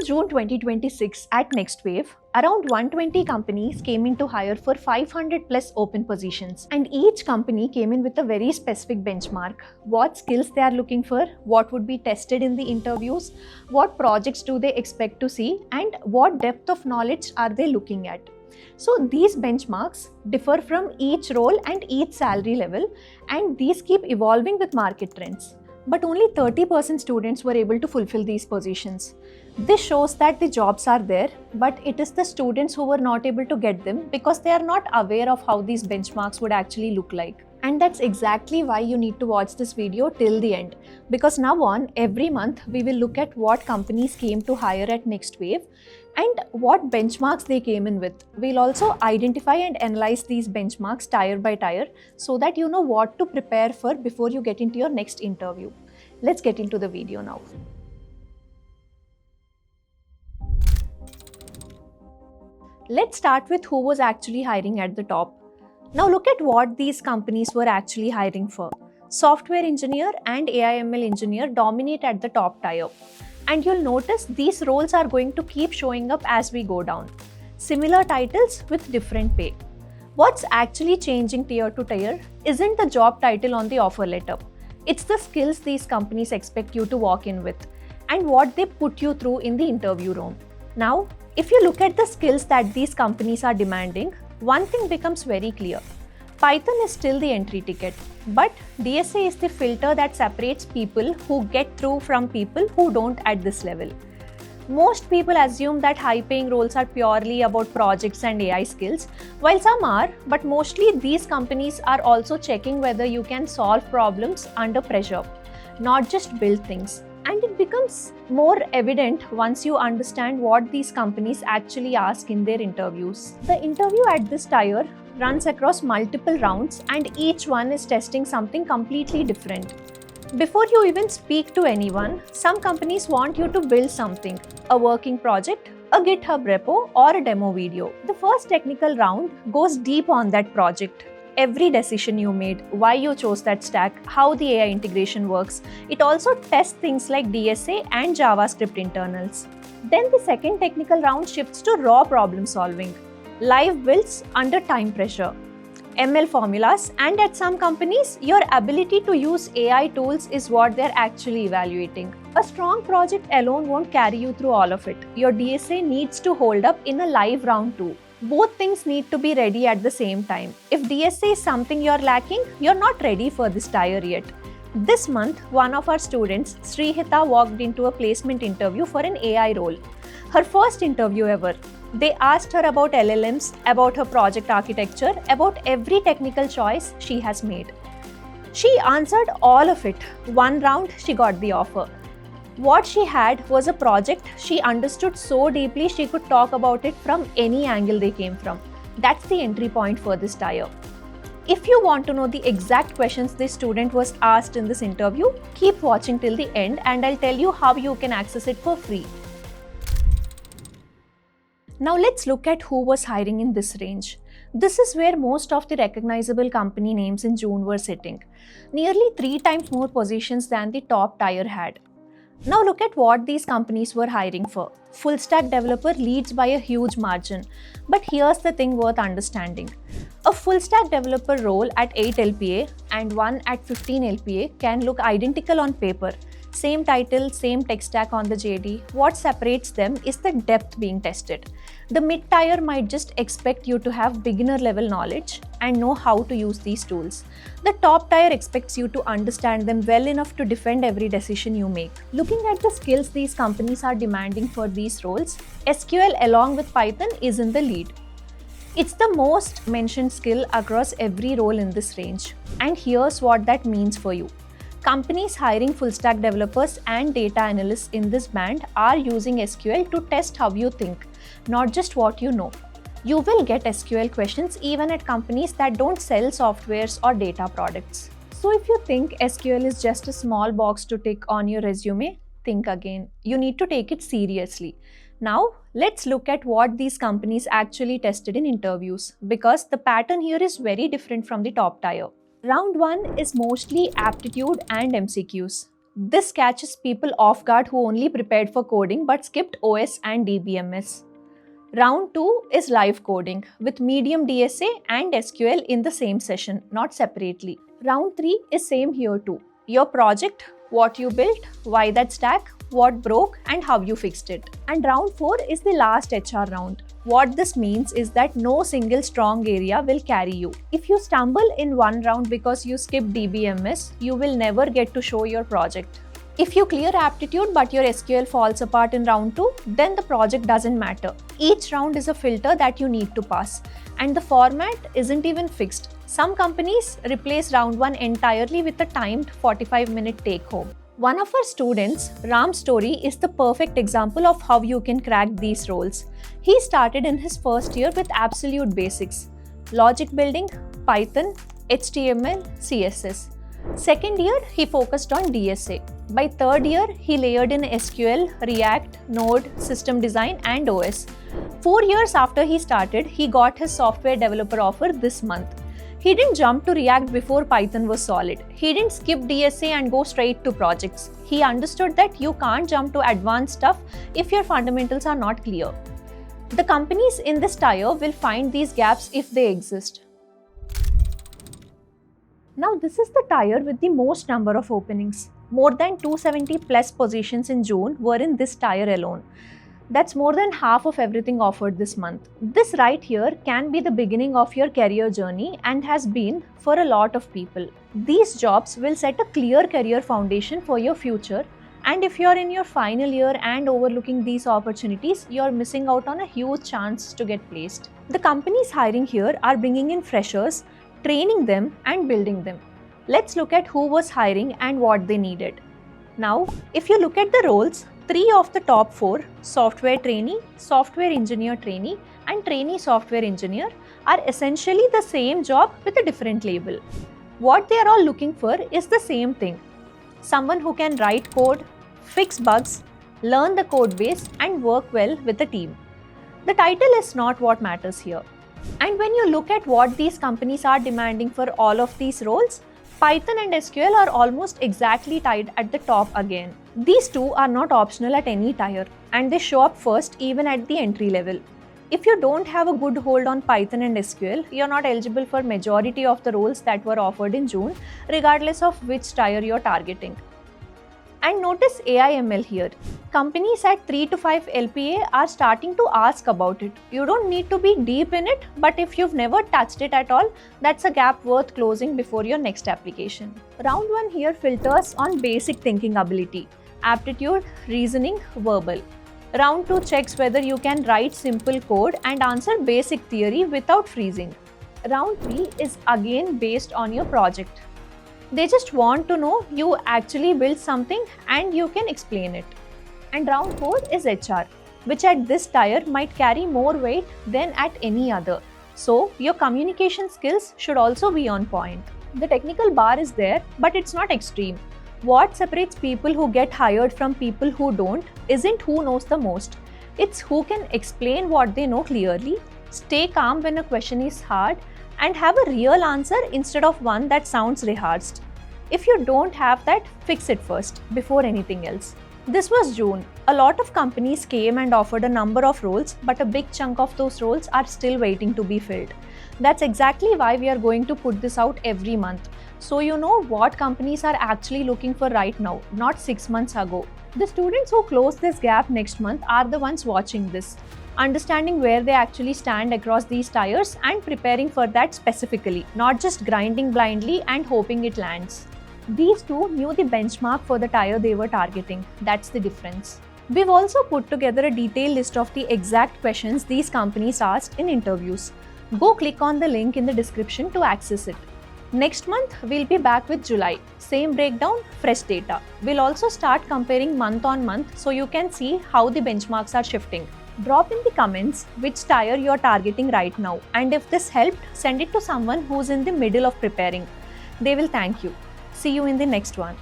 June 2026, at NextWave, around 120 companies came in to hire for 500 plus open positions, and each company came in with a very specific benchmark. What skills they are looking for, what would be tested in the interviews, what projects do they expect to see, and what depth of knowledge are they looking at. So these benchmarks differ from each role and each salary level, and these keep evolving with market trends. But only 30% students were able to fulfill these positions. This shows that the jobs are there, but it is the students who were not able to get them because they are not aware of how these benchmarks would actually look like. And that's exactly why you need to watch this video till the end, because now on, every month we will look at what companies came to hire at NextWave and what benchmarks they came in with. We'll also identify and analyze these benchmarks tire by tire so that you know what to prepare for before you get into your next interview. Let's get into the video now. Let's start with who was actually hiring at the top. Now look at what these companies were actually hiring for. Software engineer and AI/ML engineer dominate at the top tier. And you'll notice these roles are going to keep showing up as we go down. Similar titles with different pay. What's actually changing tier to tier isn't the job title on the offer letter. It's the skills these companies expect you to walk in with and what they put you through in the interview room. Now, if you look at the skills that these companies are demanding, one thing becomes very clear. Python is still the entry ticket, but DSA is the filter that separates people who get through from people who don't at this level. Most people assume that high-paying roles are purely about projects and AI skills, while some are, but mostly these companies are also checking whether you can solve problems under pressure, not just build things. And it becomes more evident once you understand what these companies actually ask in their interviews. The interview at this tier runs across multiple rounds and each one is testing something completely different. Before you even speak to anyone, some companies want you to build something, a working project, a GitHub repo, or a demo video. The first technical round goes deep on that project. Every decision you made, why you chose that stack, how the AI integration works. It also tests things like DSA and JavaScript internals. Then the second technical round shifts to raw problem solving, live builds under time pressure, ML formulas, and at some companies, your ability to use AI tools is what they're actually evaluating. A strong project alone won't carry you through all of it. Your DSA needs to hold up in a live round too. Both things need to be ready at the same time. If DSA is something you're lacking, you're not ready for this tier yet. This month, one of our students, Srihita, walked into a placement interview for an AI role. Her first interview ever. They asked her about LLMs, about her project architecture, about every technical choice she has made. She answered all of it. One round, she got the offer. What she had was a project she understood so deeply she could talk about it from any angle they came from. That's the entry point for this tier. If you want to know the exact questions this student was asked in this interview, keep watching till the end and I'll tell you how you can access it for free. Now let's look at who was hiring in this range. This is where most of the recognizable company names in June were sitting. Nearly 3 times more positions than the top tier had. Now look at what these companies were hiring for. Full stack developer leads by a huge margin. But here's the thing worth understanding. A full stack developer role at 8 LPA and one at 15 LPA can look identical on paper. Same title, same tech stack on the JD. What separates them is the depth being tested. The mid-tier might just expect you to have beginner level knowledge and know how to use these tools. The top tier expects you to understand them well enough to defend every decision you make. Looking at the skills these companies are demanding for these roles, SQL along with Python is in the lead. It's the most mentioned skill across every role in this range. And here's what that means for you. Companies hiring full-stack developers and data analysts in this band are using SQL to test how you think, not just what you know. You will get SQL questions even at companies that don't sell softwares or data products. So if you think SQL is just a small box to tick on your resume, think again. You need to take it seriously. Now, let's look at what these companies actually tested in interviews, because the pattern here is very different from the top tier. Round 1 is mostly aptitude and MCQs. This catches people off guard who only prepared for coding but skipped OS and DBMS. Round 2 is live coding with medium DSA and SQL in the same session, not separately. Round 3 is same here too. Your project, what you built, why that stack, what broke and how you fixed it. And round 4 is the last HR round. What this means is that no single strong area will carry you. If you stumble in one round because you skipped DBMS, you will never get to show your project. If you clear aptitude but your SQL falls apart in round 2, then the project doesn't matter. Each round is a filter that you need to pass, and the format isn't even fixed. Some companies replace round 1 entirely with a timed 45-minute take-home. One of our students, Ram's story, is the perfect example of how you can crack these roles. He started in his first year with absolute basics: logic building, Python, HTML, CSS. Second year, he focused on DSA. By third year, he layered in SQL, React, Node, system design, and OS. 4 years after he started, he got his software developer offer this month. He didn't jump to React before Python was solid. He didn't skip DSA and go straight to projects. He understood that you can't jump to advanced stuff if your fundamentals are not clear. The companies in this tier will find these gaps if they exist. Now this is the tier with the most number of openings. More than 270 plus positions in June were in this tier alone. That's more than half of everything offered this month. This right here can be the beginning of your career journey and has been for a lot of people. These jobs will set a clear career foundation for your future, and if you're in your final year and overlooking these opportunities, you're missing out on a huge chance to get placed. The companies hiring here are bringing in freshers, training them and building them. Let's look at who was hiring and what they needed. Now, if you look at the roles, 3 of the top 4, software trainee, software engineer trainee, and trainee software engineer, are essentially the same job with a different label. What they are all looking for is the same thing: someone who can write code, fix bugs, learn the code base, and work well with a team. The title is not what matters here. And when you look at what these companies are demanding for all of these roles, Python and SQL are almost exactly tied at the top again. These two are not optional at any tier, and they show up first even at the entry level. If you don't have a good hold on Python and SQL, you're not eligible for majority of the roles that were offered in June, regardless of which tier you're targeting. And notice AI/ML here. Companies at 3 to 5 LPA are starting to ask about it. You don't need to be deep in it, but if you've never touched it at all, that's a gap worth closing before your next application. Round 1 here filters on basic thinking ability: aptitude, reasoning, verbal. Round 2 checks whether you can write simple code and answer basic theory without freezing. Round 3 is again based on your project. They just want to know you actually built something and you can explain it. And round 4 is HR, which at this tier might carry more weight than at any other. So your communication skills should also be on point. The technical bar is there, but it's not extreme. What separates people who get hired from people who don't isn't who knows the most. It's who can explain what they know clearly, stay calm when a question is hard, and have a real answer instead of one that sounds rehearsed. If you don't have that, fix it first, before anything else. This was June. A lot of companies came and offered a number of roles, but a big chunk of those roles are still waiting to be filled. That's exactly why we are going to put this out every month, so you know what companies are actually looking for right now, not 6 months ago. The students who close this gap next month are the ones watching this, understanding where they actually stand across these tiers and preparing for that specifically, not just grinding blindly and hoping it lands. These two knew the benchmark for the tier they were targeting. That's the difference. We've also put together a detailed list of the exact questions these companies asked in interviews. Go click on the link in the description to access it. Next month, we'll be back with July. Same breakdown, fresh data. We'll also start comparing month on month so you can see how the benchmarks are shifting. Drop in the comments which tier you're targeting right now, and if this helped, send it to someone who's in the middle of preparing. They will thank you. See you in the next one.